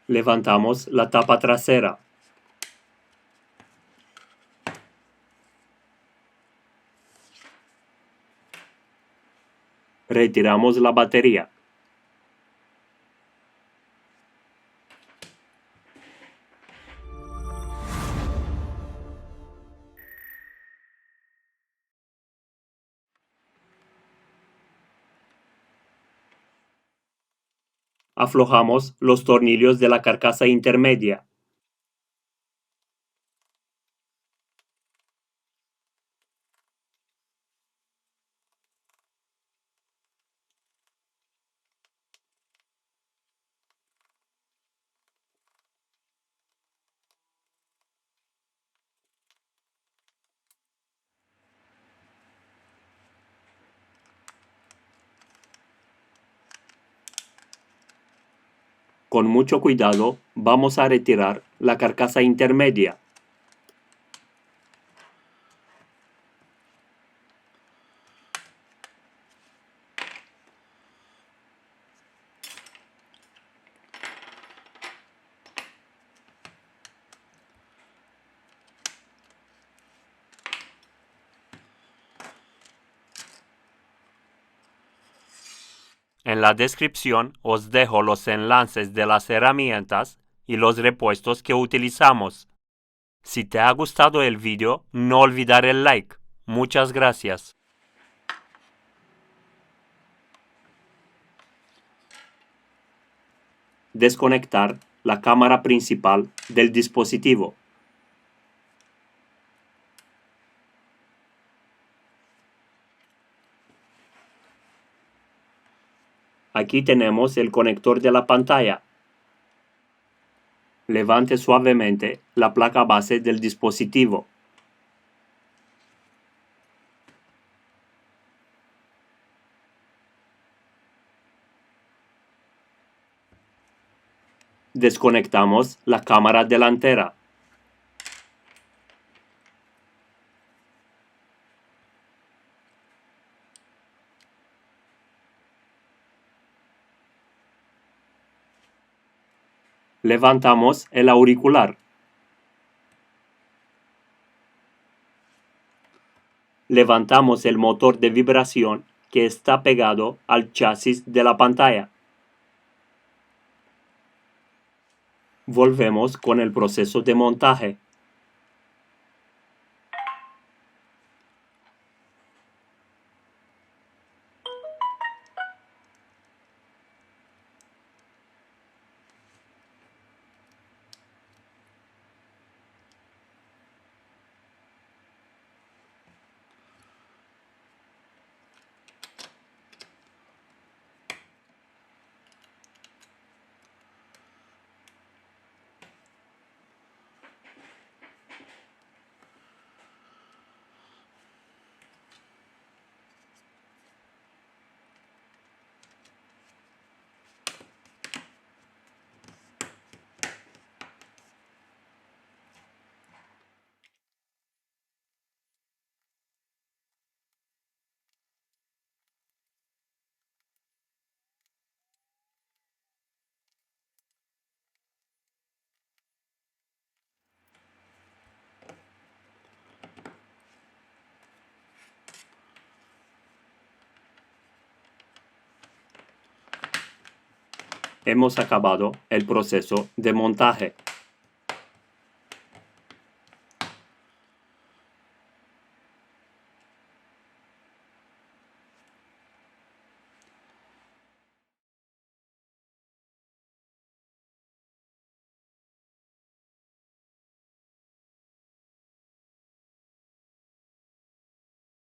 Levantamos la tapa trasera. Retiramos la batería. Aflojamos los tornillos de la carcasa intermedia. Con mucho cuidado vamos a retirar la carcasa intermedia. En la descripción os dejo los enlaces de las herramientas y los repuestos que utilizamos. Si te ha gustado el vídeo, no olvidar el like. Muchas gracias. Desconectar la cámara principal del dispositivo. Aquí tenemos el conector de la pantalla. Levante suavemente la placa base del dispositivo. Desconectamos la cámara delantera. Levantamos el auricular. Levantamos el motor de vibración que está pegado al chasis de la pantalla. Volvemos con el proceso de montaje. Hemos acabado el proceso de montaje.